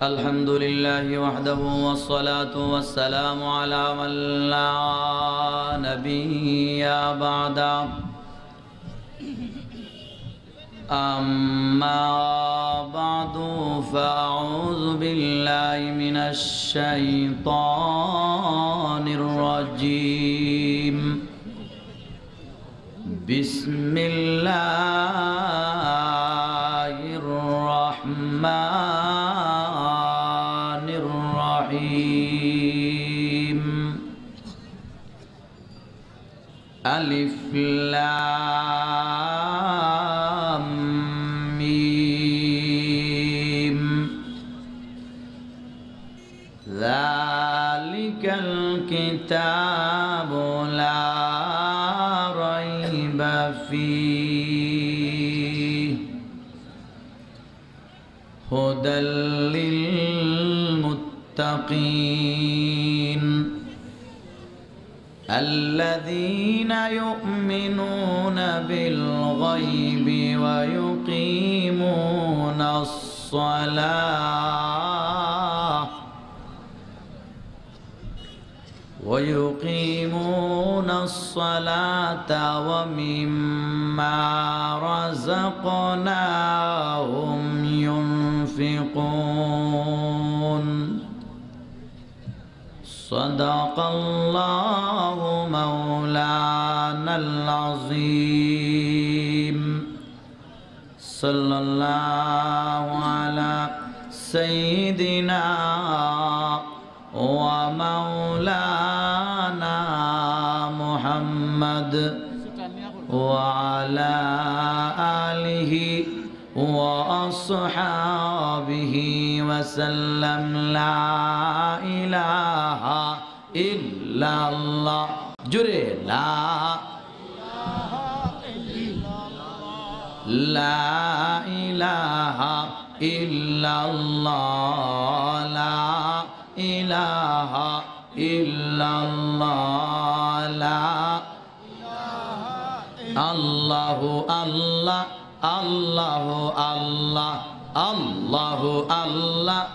الحمد لله وحده والصلاة والسلام على من لا نبي بعده أما بعد فأعوذ بالله من الشيطان الرجيم بسم الله الرحمن الرحيم ألف لام ميم ذلك الكتاب لا ريب فيه هدى للمتقين الذين يؤمنون بالغيب ويقيمون الصلاة ومما رزقناهم ينفقون صدق الله مولانا العظيم صلى الله على سيدنا ومولانا محمد وعلى آله وأصحابه وسلم لا إله إلا الله جري لا إله إلا الله لا إله إلا الله لا الله الله الله الله الله الله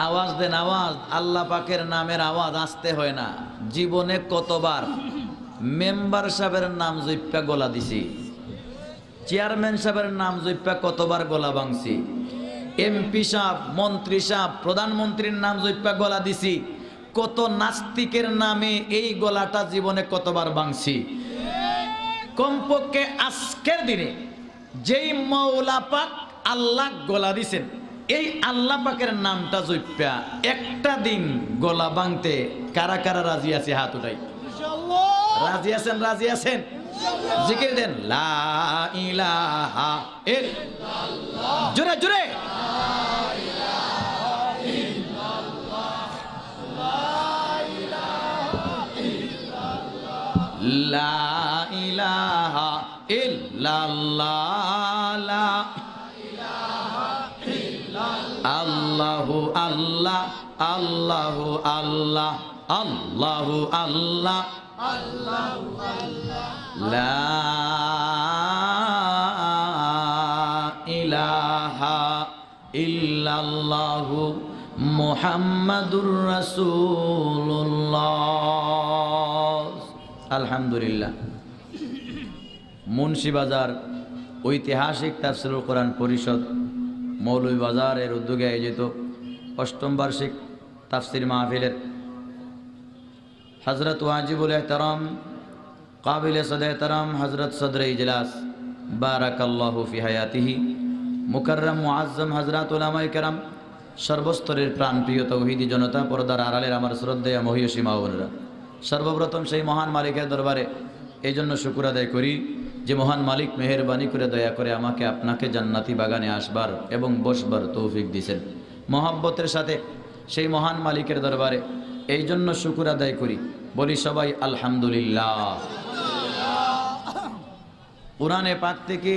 আওয়াজ দেন আওয়াজ আল্লাহ পাকের নামের আওয়াজ আসতে হয় না জীবনে কতবার মেম্বার সাহেবের নাম জইপ্পা গলা দিছি চেয়ারম্যান সাহেবের নাম জইপ্পা কতবার গলা ভাঙছি এমপি সাহেব মন্ত্রী সাহেব প্রধানমন্ত্রীর নাম জইপ্পা গলা দিছি কত নাস্তিকের নামে এই গলাটা জীবনে কতবার ভাঙছি কমপক্ষে আজকের দিনে যেই মাওলা পাক আল্লাহ গলা দিছেন এই আল্লাহ পাকের নামটা জইপ্পা একটা দিন গলা ভাঙতে কারা কারা রাজি আছে হাত উঠাই ইনশাআল্লাহ রাজি আছেন জিকির দেন লা ইলাহা ইল্লাল্লাহ জোরে জোরে লা ইলাহা ইল্লাল্লাহ লা ইলাহা ইল্লাল্লাহ আল্লাহু আল্লাহ আল্লাহু আল্লাহ আল্লাহু আল্লাহ আল্লাহু আল্লাহ লা ইলাহা ইল্লাল্লাহু মুহাম্মাদুর রাসূলুল্লাহ আলহামদুলিল্লাহ মুন্সিবাজার ঐতিহাসিক তাফসীরুল কোরআন পরিষদ মৌলভীবাজারের উদ্যোগে আয়োজিত অষ্টম বার্ষিক তাফসীর মাহফিলের হযরত ওয়াজিবুল ইহতারাম কাবিল সদর ইহতারাম হযরত সদর ইজলাস বারাকাল্লাহু ফি হায়াতিহি মুকাররম মুআজ্জম হযরত উলামায়ে কেরাম সর্বস্তরের প্রাণপ্রিয় তৌহিদি জনতা পর্দার আড়ালের আমার শ্রদ্ধেয় মহিয়সী মা বোনেরা সর্বপ্রথম সেই মহান মালিকের দরবারে এই জন্য শুকর আদায় করি যে মহান মালিক মেহেরবানি করে দয়া করে আমাকে আপনাকে জান্নাতি বাগানে আসবার এবং বসবার তৌফিক দিয়েছেন মহব্বতের সাথে সেই মহান মালিকের দরবারে এই জন্য শুকর আদায় করি বলি সবাই আলহামদুলিল্লাহ কুরআনে পাক থেকে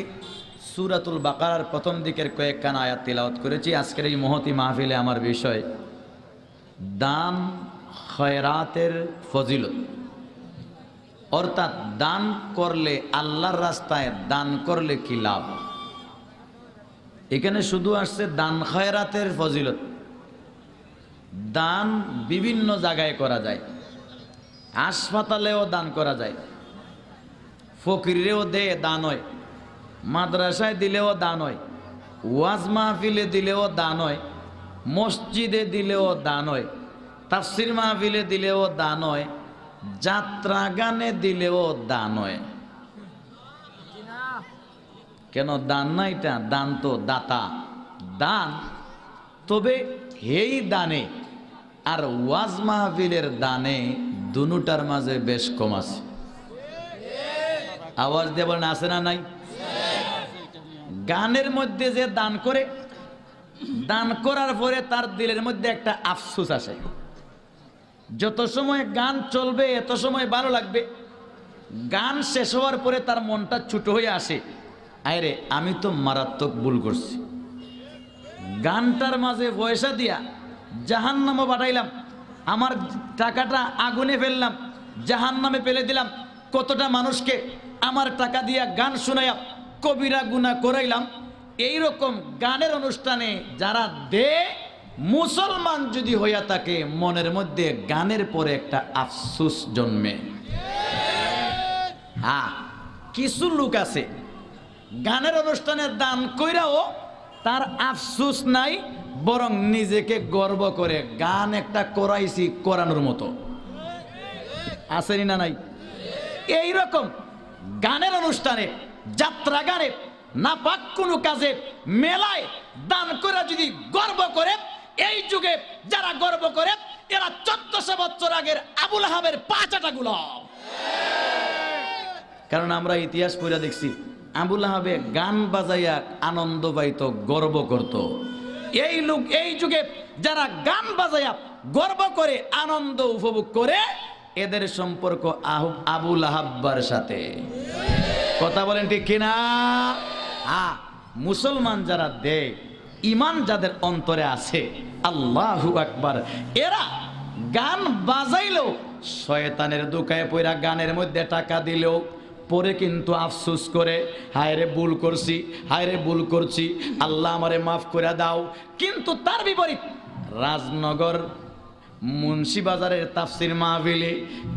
সূরাতুল বাকারার প্রথম দিকের কয়েকখানা আয়াত তিলাওয়াত করেছি আজকের এই মহতি মাহফিলে আমার বিষয় দান খয়রাতের ফজিলত অর্থাৎ দান করলে, আল্লাহর রাস্তায় দান করলে কি লাভ। এখানে শুধু আসছে দান খয়রাতের ফজিলত। দান বিভিন্ন জায়গায় করা যায়, হাসপাতালেও দান করা যায়, ফকিরেও দে দান হয়, মাদ্রাসায় দিলেও দান হয়, ওয়াজ মাহফিলে দিলেও দান হয়, মসজিদে দিলেও দান হয়, তাফসির মাহফিলে দিলেও দান হয়, যাত্রা গানে দিলেও দান হয়। কেন দান না? এটা দান তো দাতা দান। তবে এই দানে আর ওয়াজ মাহফিলের দানে দুটার মাঝে বেশ কম আছে। আওয়াজ দিয়ে বলেন আছে না নাই? গানের মধ্যে যে দান করে, দান করার পরে তার দিলের মধ্যে একটা আফসোস আসে। যত সময় গান চলবে এত সময় ভালো লাগবে, গান শেষ হওয়ার পরে তার মনটা ছোট হয়ে আসে, আরে আমি তো মারাত্মক ভুল করছি, গানটার মাঝে পয়সা দিয়া জাহান্নামে পাঠাইলাম, আমার টাকাটা আগুনে ফেললাম, জাহান্নামে ফেলে দিলাম, কতটা মানুষকে আমার টাকা দিয়া গান শুনাইয়া কবিরা গুনাহ করাইলাম। এইরকম গানের অনুষ্ঠানে যারা দে, মুসলমান যদি হইয়া থাকে, মনের মধ্যে গানের পরে একটা আফসোস জন্মে। হ্যাঁ, কিছু লোক আছে গানের অনুষ্ঠানে দান কইরাও তার আফসোস নাই, বরং নিজেকে গর্ব করে গান একটা করাইছি করানোর মতো। আসেনি না নাই? এইরকম গানের অনুষ্ঠানে, যাত্রা গানে, নাপাক কোনো কাজে, মেলায় দান করে যদি গর্ব করে, এই যুগে যারা গর্ব করে এরা 1400 বছর আগের আবুল আহাবের পাঁচাটা গোলাম। কারণ আমরা ইতিহাস পড়ে দেখছি, আবুল আহাবে গান বাজাইয়া আনন্দ পাইত, গর্ব করত। এই লোক এই যুগে যারা গান বাজাইয়া গর্ব করে, আনন্দ উপভোগ করে, এদের সম্পর্ক আবুল আহাব্বার সাথে। কথা বলেন ঠিক কিনা? মুসলমান যারা দেয়, ইমান যাদের অন্তরে আছে, আল্লাহু আকবার, এরা গান বাজাইলেও, শয়তানের দোকায় পয়রা গানের মধ্যে টাকা দিলেও পরে কিন্তু আফসোস করে, হায় রে ভুল করছি, হায় রে ভুল করছি, আল্লাহ আমারে মাফ করে দাও। কিন্তু তার বিপরীত রাজনগর মুন্সিবাজারের তাফসির মাহফিলে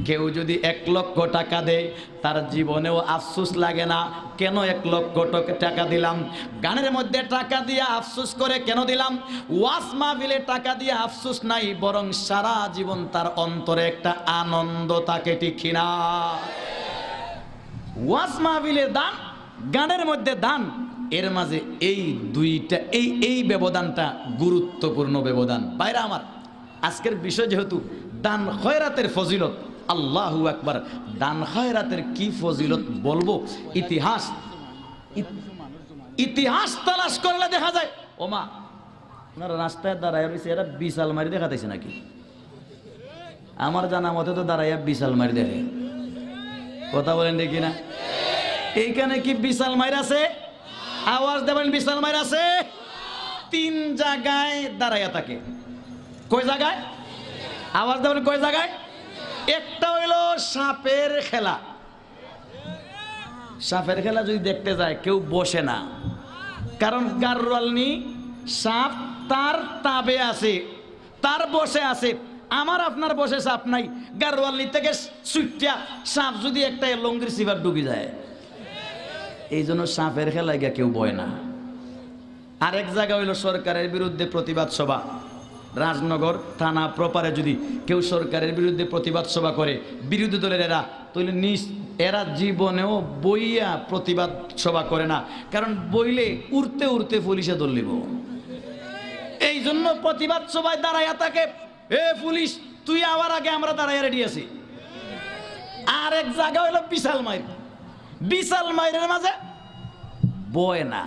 কেউ যদি 1 লক্ষ টাকা দেয়, তার জীবনেও আফসোস লাগে না, কেন 1 লক্ষ টাকা দিলাম। গানের মধ্যে টাকা দিয়ে আফসোস করে, কেন দিলাম। ওয়াজ মাহফিলে টাকা দিয়ে আফসোস নাই, বরং সারা জীবন তার অন্তরে একটা আনন্দ থাকে, ঠিক কিনা? ওয়াজ মাহফিলের দান, গানের মধ্যে দান, এর মাঝে এই দুইটা, এই ব্যবধানটা গুরুত্বপূর্ণ ব্যবধান। বাইরে আমার আজকের বিষয় যেহেতু দান খয়রাতের ফজিলত, আল্লাহু আকবার, দান খয়রাতের কি ফজিলত বলবো। ইতিহাস তালাশ করলে দেখা যায়, ওমা ওনারা রাস্তায় দাঁড়ায় রয়েছে, এরা বিশাল মারি দেখাতেছে নাকি? আমার জানা মতে তো দাঁড়াইয়া বিশাল মারি দেখে। কথা বলেন দেখি না? এইখানে কি বিশাল মাইর আছে? আওয়াজ দেবেন, বিশাল মাইর আছে। 3 জায়গায় দাঁড়াইয়া থাকে। কয় জায়গায়? আওয়াজ দেবেন, কয় জায়গায়? একটা হইল সাপের খেলা। সাপের খেলা যদি দেখতে যায়, কেউ বসে না, কারণ গারওয়ালনি সাপ তার তাবে আছে, তার বসে আছে। আমার আপনার বসে সাপ নাই, গারওয়ালনি থেকে ছুটিয়া সাপ যদি একটা লঙ্গির সিভার ডুবে যায়, এই জন্য সাপের খেলায় গিয়া কেউ বয় না। আরেক জায়গা হইল সরকারের বিরুদ্ধে প্রতিবাদ সভা। রাজনগর থানা প্রপারে যদি কেউ সরকারের বিরুদ্ধে প্রতিবাদ সভা করে, বিরোধী দলের এরা, তাহলে এরা জীবনেও বইয়া প্রতিবাদ সভা করে না, কারণ বইলে উড়তে উড়তে পুলিশে ধরলিব। এই জন্য প্রতিবাদ সভায় দাঁড়াইয়া থাকে, এ পুলিশ তুই আওয়ার আগে আমরা দাঁড়াইয়া রেডি আছি। আর এক জায়গা হইল বিশাল মাইর। বিশাল মাইরের মাঝে বয় না,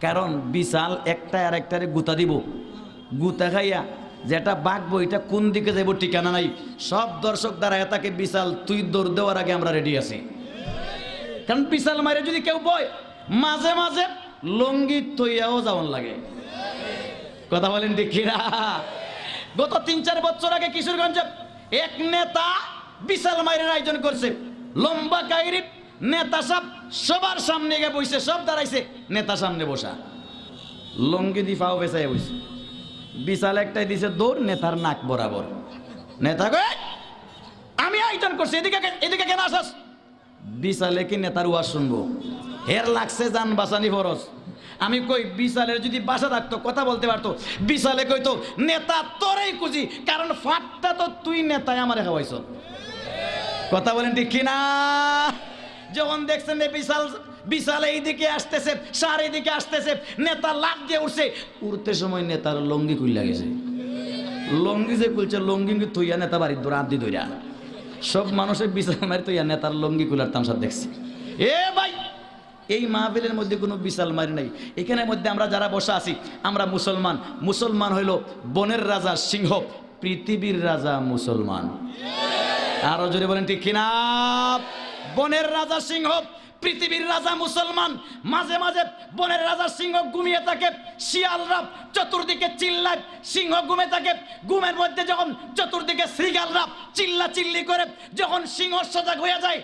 কারণ বিশাল একটা আর একটারে গুতা দিব, গুতা খাইয়া যেটা বাঁকবো এটা কোন দিকে যাইব ঠিকানা নাই। সব দর্শক দাঁড়ায় তাকে, বিশাল তুই দৌড় দেওয়ার আগে আমরা রেডি আছি। কারণ বিশাল মাইরে যদি কেউ বয়, মাঝে মাঝে লঙ্গি তৈয়াও যাওয়ান লাগে। কথা বলেন দেখিরা। গত 3-4 বছর আগে কিশোরগঞ্জে এক নেতা বিশাল মাইরের আয়োজন করছে। লম্বা কাহিনী, নেতা সাহেব সবার সামনে গিয়ে বসে, সব দাঁড়াইছে, নেতা সামনে বসা, লঙ্গি দি ফাও বেসাই বসে, বিশাল একটাই দিছে দৌড় নেতার নাক বরাবর। নেতা কয় আমি আইটন করছি, এদিকে এদিকে কেন আসস? বিশালে কি নেতার ওয়াজ শুনবো? হের লাগছে জান বাঁচানি ফরজ। আমি কই বিশালের যদি বাসা থাকতো, কথা বলতে পারতো, বিশালে কইতো নেতা তোরেই খুঁজি, কারণ ফাটটা তো তুই নেতায় আমারে খাওয়াইছ। কথা বলেন ঠিক কিনা? যখন দেখছেন যে বিশাল এইদিকে আসতেছে, সার এইদিকে আসতেছে, নেতা লাফ দিয়ে উঠছে, উঠতে সময় নেতার লঙ্গি খুইলা গেছে। লঙ্গি যে খুলছে, লঙ্গি থইয়া নেতা বাড়ির দৌড় আদি দৌড়া, সব মানুষের বিশাল মারি তৈয়া নেতার লঙ্গি খুলার তামসা দেখছি। এ ভাই, এই মাহফিলের মধ্যে কোনো বিশাল মারি নাই। এখানের মধ্যে আমরা যারা বসা আছি, আমরা মুসলমান। মুসলমান হইল বনের রাজা সিংহ, পৃথিবীর রাজা মুসলমান। আরো জোরে বলেন ঠিক কিনা? বনের রাজা সিংহ, পৃথিবীর রাজা মুসলমান। মাঝে মাঝে বনের রাজা সিংহ ঘুমিয়ে থাকে, শিয়ালরা চতুর্দিকে চিল্লায়, সিংহ ঘুমে থাকে। ঘুমের মধ্যে যখন চতুর্দিকে শৃগালরা চিল্লা চিল্লি করে, যখন সিংহ সজাগ হয়ে যায়,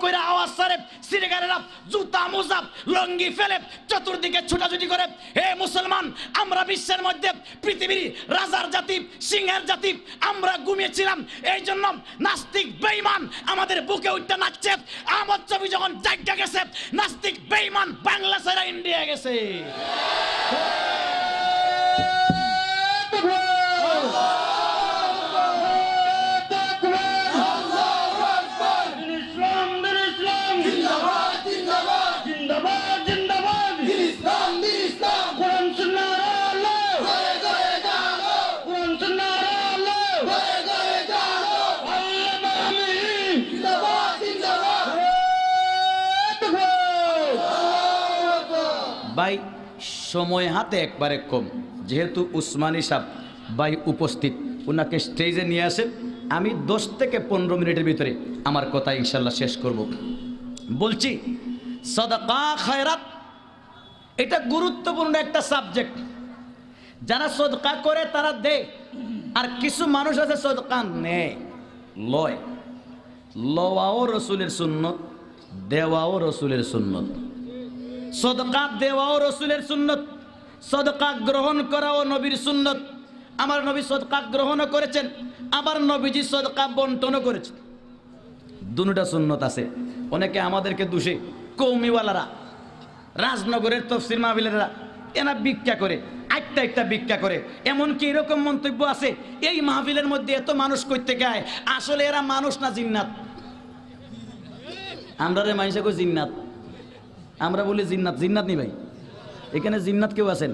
কইরা আওয়াজ ছাড়ে, শৃগালেরা জুতা মোজা লঙ্গি ফেলে চতুর্দিকে ছুটাছুটি করে। হে মুসলমান, আমরা বিশ্বের মধ্যে পৃথিবীর রাজার জাতি, সিংহের জাতি, আমরা ঘুমিয়েছিলাম, এই জন্য নাস্তিক বেঈমান আমাদের বুকে উঠতে নাচছে। আহমদ ছবি যখন জায়গা গেছে, নাস্তিক বেঈমান বাংলা ছেড়ে ইন্ডিয়া গেছে। ভাই সময় হাতে একবারে কম, যেহেতু উসমানী সাহেব ভাই উপস্থিত, ওনাকে স্টেজে নিয়ে আসেন। আমি 10 থেকে 15 মিনিটের ভিতরে আমার কথা ইনশাল্লাহ শেষ করব। বলছি সাদাকা খায়রাত এটা গুরুত্বপূর্ণ একটা সাবজেক্ট। যারা সদকা করে তারা দেয়, আর কিছু মানুষ আছে সদকা নেয়, লয়। লওয়াও রসুলের সুন্নত, দেওয়াও রসুলের সুন্নত। সদকা দেওয়াও রসুলের সুন্নত, সদকা গ্রহণ করাও নবীর সুন্নত। আমার নবী সদকা গ্রহণও করেছেন, আবার নবীজি সদকা বন্টনও করেছেন। দুটোটা সুন্নত আছে। অনেকে আমাদেরকে দোষে, কৌমিওয়ালারা, রাজনগরের তফসির মাহফিলেরা, এরা ভিক্ষা করে, একটা ভিক্ষা করে। এমনকি এরকম মন্তব্য আছে, এই মাহফিলের মধ্যে এত মানুষ করতে গায়, আসলে এরা মানুষ না জিন্নাত। আমরা রে মানুষে কই জিন্নাত, আমরা বলি জিন্নাত। জিন্নাত নি ভাই, এখানে জিন্নাত কেউ আছেন?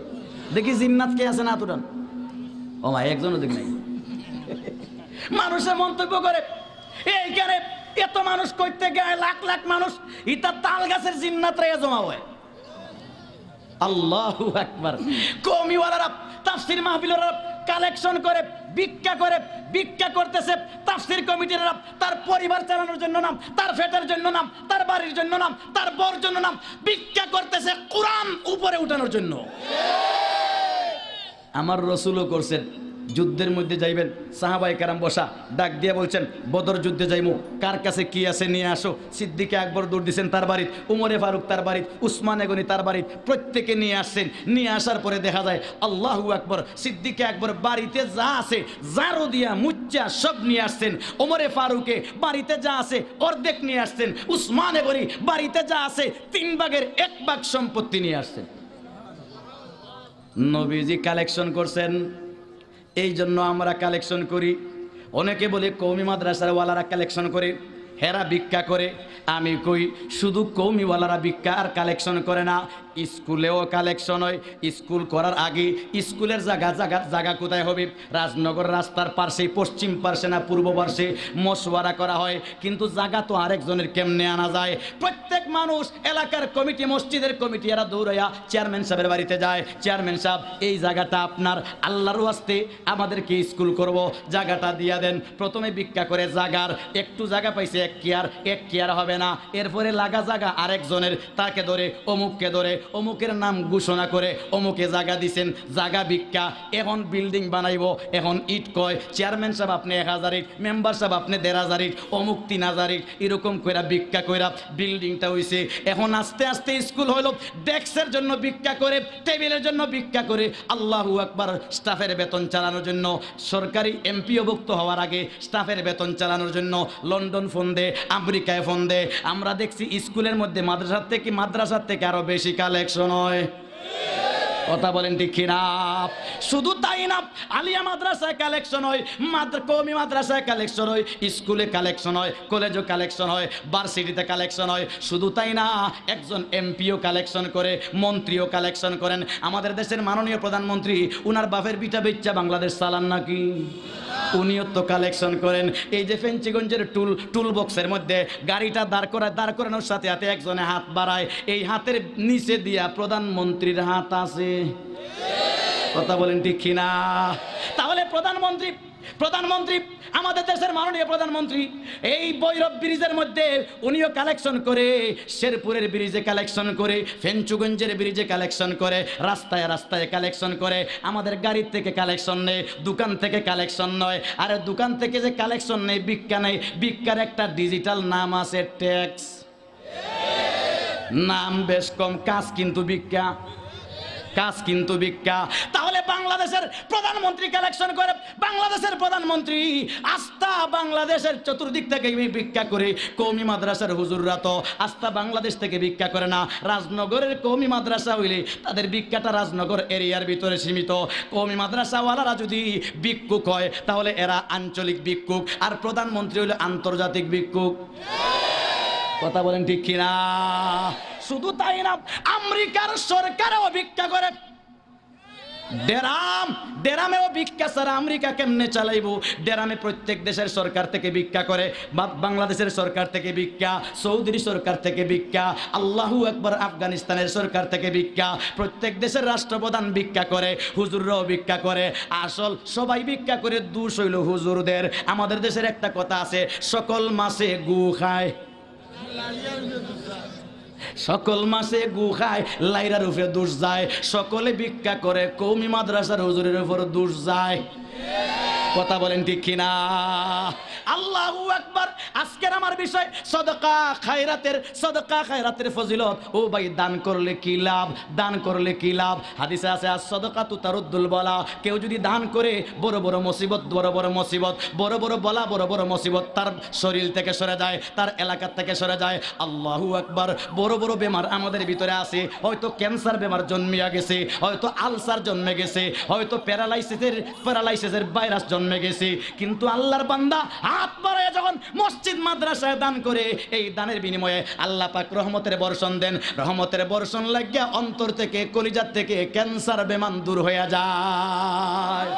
দেখি জিন্নাত কে আছেন? আতুরান। ও ভাই, একজনও দেখ নাই। মানুষের মন্তব্য করে এইখানে এত মানুষ করতে গায়, লাখ লাখ মানুষ, ইটা তাল গাছের জিন্নাত রে জমা হয়। আল্লাহু আকবার। কওমিওয়ালারা তাফসীর মাহফিলেরা কালেকশন করে, ভিক্ষা করতেছে। তাফসীর কমিটিরা তার পরিবার চালানোর জন্য নাম, তার ফেটের জন্য নাম, তার বাড়ির জন্য নাম, তার বর জন্য নাম, ভিক্ষা করতেছে কোরআন উপরে উঠানোর জন্য। আমার রাসূলও করছেন। যুদ্ধের মধ্যে যাইবেন, সাহাবায়ে কেরাম বসা, ডাক দিয়ে বলছেন বদর যুদ্ধে যাইমু, কার কাছে কি আছে নিয়ে আসো। সিদ্দিকে আকবর দৌড় দিয়েছেন তার বাড়িতে, উমরে ফারুক তার বাড়িতে, উসমানে গনি তার বাড়িতে, প্রত্যেকে নিয়ে আসছেন। নিয়ে আসার পরে দেখা যায় আল্লাহু আকবর, সিদ্দিকে আকবর বাড়িতে যা আছে জারো দিয়া মুচ্চা সব নিয়ে আসছেন। উমরে ফারুকে বাড়িতে যা আছে অর্ধেক নিয়ে আসছেন। উসমানে গনি বাড়িতে যা আছে 3 ভাগের 1 ভাগ সম্পত্তি নিয়ে আসছেন। নবীজি কালেকশন করছেন, এই জন্য আমরা কালেকশন করি। অনেকে বলে কওমি মাদ্রাসার ওয়ালারা কালেকশন করে, হেরা ভিক্ষা করে। আমি কই শুধু কওমিওয়ালারা ভিক্ষা আর কালেকশন করে না, স্কুলেও কালেকশন হয়। স্কুল করার আগে স্কুলের জায়গা কোথায় হবে? রাজনগর রাস্তার পাশে, পশ্চিম পার্শ্বে না পূর্ব পার্শ্বে মশওয়ারা করা হয়। কিন্তু জায়গা তো আরেকজনের কেমনে আনা যায়? প্রত্যেক মানুষ, এলাকার কমিটি, মসজিদের কমিটি, এরা দৌড়াইয়া চেয়ারম্যান সাহেবের বাড়িতে যায়। চেয়ারম্যান সাহেব, এই জায়গাটা আপনার, আল্লাহর ওয়াস্তে আমাদেরকে স্কুল করব, জায়গাটা দিয়া দেন। প্রথমে ভিক্ষা করে জায়গার একটু জায়গা পাইছে এক কেয়ার হবে না, এরপরে লাগা জায়গা আরেকজনের, তাকে ধরে অমুককে ধরে অমুকের নাম ঘোষণা করে অমুকে জায়গা দিছেন, জায়গা ভিক্ষা। এখন বিল্ডিং বানাইবো, এখন ইট কয় চেয়ারম্যান সাহেব আপনি 1000 ইট, মেম্বার সাহেব আপনি 1500 ইট, অমুক 3000 ইট, এরকম কইরা ভিক্ষা কইরা বিল্ডিংটা হইছে। এখন আস্তে আস্তে স্কুল হলো, ডেস্কের জন্য ভিক্ষা করে, টেবিলের জন্য ভিক্ষা করে, আল্লাহু আকবার, স্টাফের বেতন চালানোর জন্য, সরকারি এমপিও ভুক্ত হওয়ার আগে স্টাফের বেতন চালানোর জন্য লন্ডন ফোন দে, আমেরিকায় ফোন দে। আমরা দেখছি স্কুলের মধ্যে মাদ্রাসার থেকে আরো বেশি কালেকশন হয়। কথা বলেন ঠিক কিনা? শুধু তাই না, আলিয়া মাদ্রাসায় কালেকশন হয়, কওমি মাদ্রাসায় কালেকশন হয়, স্কুলে কালেকশন হয়, কলেজও কালেকশন হয়, ভার্সিটিতে কালেকশন হয়। শুধু তাই না, একজন এমপিও কালেকশন করে, মন্ত্রীও কালেকশন করেন। আমাদের দেশের মাননীয় প্রধানমন্ত্রী, উনার বাপের বিটা বেচ্চা বাংলাদেশ চালান নাকি? উনিও তো কালেকশন করেন। এই যে ফেঞ্চিগঞ্জের টুল বক্সের মধ্যে গাড়িটা দাঁড় করানোর সাথে সাথে একজনে হাত বাড়ায়, এই হাতের নিচে দিয়া প্রধানমন্ত্রীর হাত আছে। কথা বলেন ঠিক কিনা? তাহলে প্রধানমন্ত্রী আমাদের দেশের মাননীয় প্রধানমন্ত্রী এই ভৈরব ব্রিজের মধ্যে উনিও কালেকশন করে, শেরপুরের ব্রিজে কালেকশন করে, ফেঞ্চুগঞ্জের ব্রিজে কালেকশন করে, রাস্তায় রাস্তায় কালেকশন করে, আমাদের গাড়ির থেকে কালেকশন নেয়, দোকান থেকে কালেকশন নয়। আর দোকান থেকে যে কালেকশন নেই, ভিক্ষা নেই, ভিক্ষার একটা ডিজিটাল নাম আছে, ট্যাক্স। নাম বেশ কম, কাজ কিন্তু ভিক্ষা, কাজ কিন্তু ভিক্ষা। তাহলে বাংলাদেশের প্রধানমন্ত্রী কালেকশন করে, বাংলাদেশের প্রধানমন্ত্রী আস্থা বাংলাদেশের চতুর্দিক থেকে ভিক্ষা করে। কওমি মাদ্রাসার হুজুররা তো আস্থা বাংলাদেশ থেকে ভিক্ষা করে না, রাজনগরের কওমি মাদ্রাসা হইলে তাদের ভিক্ষাটা রাজনগর এরিয়ার ভিতরে সীমিত। কওমি মাদ্রাসাওয়ালারা যদি ভিক্ষুক হয় তাহলে এরা আঞ্চলিক ভিক্ষুক, আর প্রধানমন্ত্রী হইলে আন্তর্জাতিক ভিক্ষুক। কথা বলেন ঠিক কিনা? শুধু তাই না, আমেরিকার সরকারও ভিক্ষা করে, ডেরামেও ভিক্ষা ছাড়া আমেরিকা কেমনে চালাইবো? ডেরামে প্রত্যেক দেশের সরকার থেকে ভিক্ষা করে, বাংলাদেশের সরকার থেকে ভিক্ষা, সৌদির সরকার থেকে ভিক্ষা, আল্লাহু আকবার, আফগানিস্তানের সরকার থেকে ভিক্ষা, প্রত্যেক দেশের রাষ্ট্রপ্রধান ভিক্ষা করে, হুজুররাও ভিক্ষা করে। আসল সবাই ভিক্ষা করে, দোষ হইল হুজুরদের। আমাদের দেশের একটা কথা আছে, সকল মাছে গু খায়, সকল মাসে গু খায়, লাইরার উপরে দোষ যায়। সকলে ভিক্ষা করে, কওমি মাদ্রাসার হুজুরের উপর দোষ যায়। কথা বলেন ঠিক কিনা? আল্লাহু আকবার। আজকের আমার বিষয় সদকা খায়রাতের ফজিলত। ও ভাই, দান করলে কি লাভ? দান করলে কি লাভ? হাদিসে আছে, as-সাদাকাতু তারুদ্দুল বালা। কেউ যদি দান করে, বড় বড় মুসিবত, বড় বড় বলা, বড় বড় মুসিবত তার শরীর থেকে সরে যায়, তার এলাকা থেকে সরে যায়। আল্লাহু আকবার। বড় বড় বেমার আমাদের ভিতরে আছে, হয়তো ক্যান্সার বেমার জন্মিয়া গেছে, হয়তো আলসার জন্মে গেছে, হয়তো প্যারালাইসিসের ভাইরাস জন্মে গেছে, কিন্তু আল্লাহর বান্দা হাত বাড়ায় যখন মসজিদ মাদ্রাসায় দান করে, এই দানের বিনিময়ে আল্লাহ পাক রহমতের বর্ষণ দেন। রহমতের বর্ষণ লাগিয়া অন্তর থেকে, কলিজার থেকে ক্যান্সার বেমান দূর হয়ে যায়।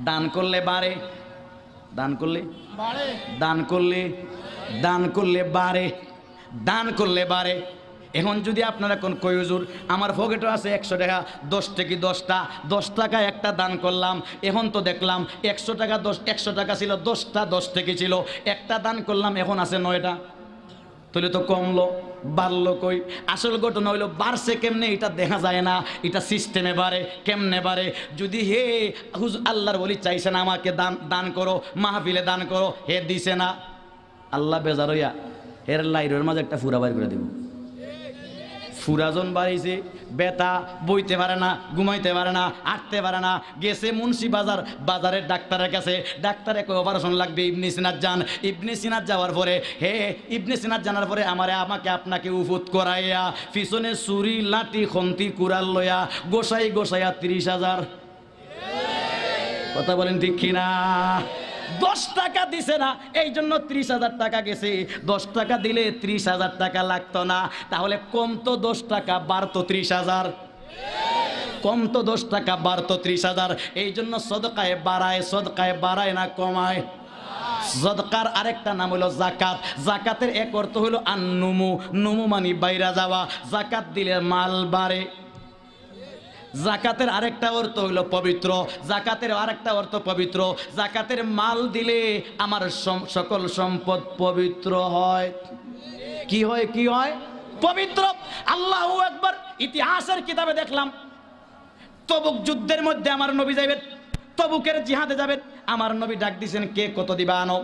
দান করলে বাড়ে, দান করলে বাড়ে, দান করলে বাড়ে, দান করলে বাড়ে। এখন যদি আপনারা কোন কই হুজুর, আমার পকেটে আছে 100 টাকা, 10 থেকে 10 টাকা একটা দান করলাম, এখন তো দেখলাম 100 টাকা ছিল, 10টা 10 থেকে ছিল, একটা দান করলাম, এখন আছে 9টা, তাহলে তো কমলো, বাড়লো কই? আসল ঘটনা হইলো বাড়ছে কেমনে এটা দেখা যায় না, এটা সিস্টেমে বাড়ে। কেমনে বাড়ে? যদি হে হুজুর আল্লাহর বলি চাইছেন আমাকে দান করো, মাহফিলে দান করো, হে দিছে না, আল্লাহ বেজার হইয়া এর লাইরের মাঝে একটা ফুরা বাইর করে দেব। ফুরাজন বাড়িছে, বেতা, বইতে পারে না, ঘুমাইতে পারে না, হাঁটতে পারে না, গেছে মুন্সি বাজারের ডাক্তারের কাছে, ডাক্তারে কই অপারেশন লাগবে, ইবনে সিনাত যান। ইবনে সিনাত যাওয়ার পরে, ইবনে সিনাত জানার পরে আমাকে আপনাকে উফুত করাইয়া, পিছনে ছুরি, লাঠি, খন্তি, কুড়াল লইয়া গোসাইয়া 30,000। কথা বলেন ঠিক কিনা? 10 টাকা দিছে না, এই জন্য 30,000 টাকা গেছে। 10 টাকা দিলে 30,000 টাকা লাগতো না, তাহলে কম তো 10 টাকা, বাড়তো 30,000। কম তো 10 টাকা, বাড়তো 30,000। এই জন্য সদকায় বাড়ায় না কমায়? সদকার আরেকটা নাম হলো জাকাত। জাকাতের এক অর্থ হলো আন্নুমু, নুমু মানে বাইরা যাওয়া। জাকাত দিলে মাল বাড়ে, জাকাতের আরেকটা অর্থ হইল পবিত্র, জাকাতের আরেকটা অর্থ পবিত্র। জাকাতের মাল দিলে আমার সকল সম্পদ পবিত্র হয়। কি হয়? কি হয়? পবিত্র। আল্লাহু আকবার। ইতিহাসের কিতাবে দেখলাম তবুক যুদ্ধের মধ্যে আমার নবী যাবেন, তবুকের জিহাদে যাবেন, আমার নবী ডাক দিয়েছেন কে কত দিবা আনো।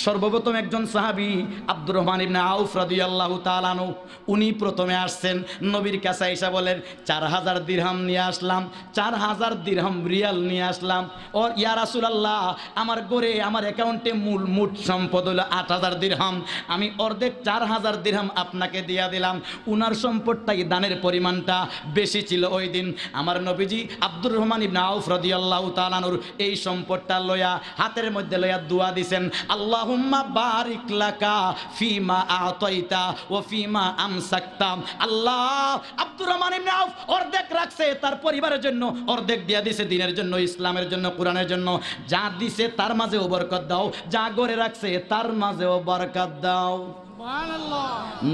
সর্বপ্রথম একজন সাহাবী আব্দুর রহমান ইবনে আউফ রাদিয়াল্লাহু তাআলা আনহু, উনি প্রথমে আসছেন নবীর কাছে এসে বলেন 4000 দিরহাম নিয়ে আসলাম, 4000 দিরহাম রিয়াল নিয়ে আসলাম। ও ইয়া রাসূলুল্লাহ, আমার গড়ে আমার অ্যাকাউন্টে মোট সম্পদ হলো 8000 দিরহাম, আমি অর্ধেক 4000 দিরহাম আপনাকে দিয়া দিলাম। উনার সম্পদটাই দানের পরিমাণটা বেশি ছিল ওই দিন। আমার নবীজি আব্দুর রহমান ইবনে আউফ রাদিয়াল্লাহু তাআলা আনহুর এই সম্পদটা লয়া হাতের মধ্যে লয়া দোয়া দিবেন, আল্লাহুম্মা বারিক লাকা ফিমা আতাইতা ওয়া ফিমা আমসাকতা। আল্লাহ, আব্দুর রহমান ইবনে আউফ অর্ধেক রাখছে তার পরিবারের জন্য, অর্ধেক দিয়া দিছে দ্বীনের জন্য, ইসলামের জন্য, কোরআনের জন্য। যা দিছে তার মাঝেও বরকত দাও, যা গড়ে রাখছে তার মাঝেও বরকত দাও। সুবহানাল্লাহ।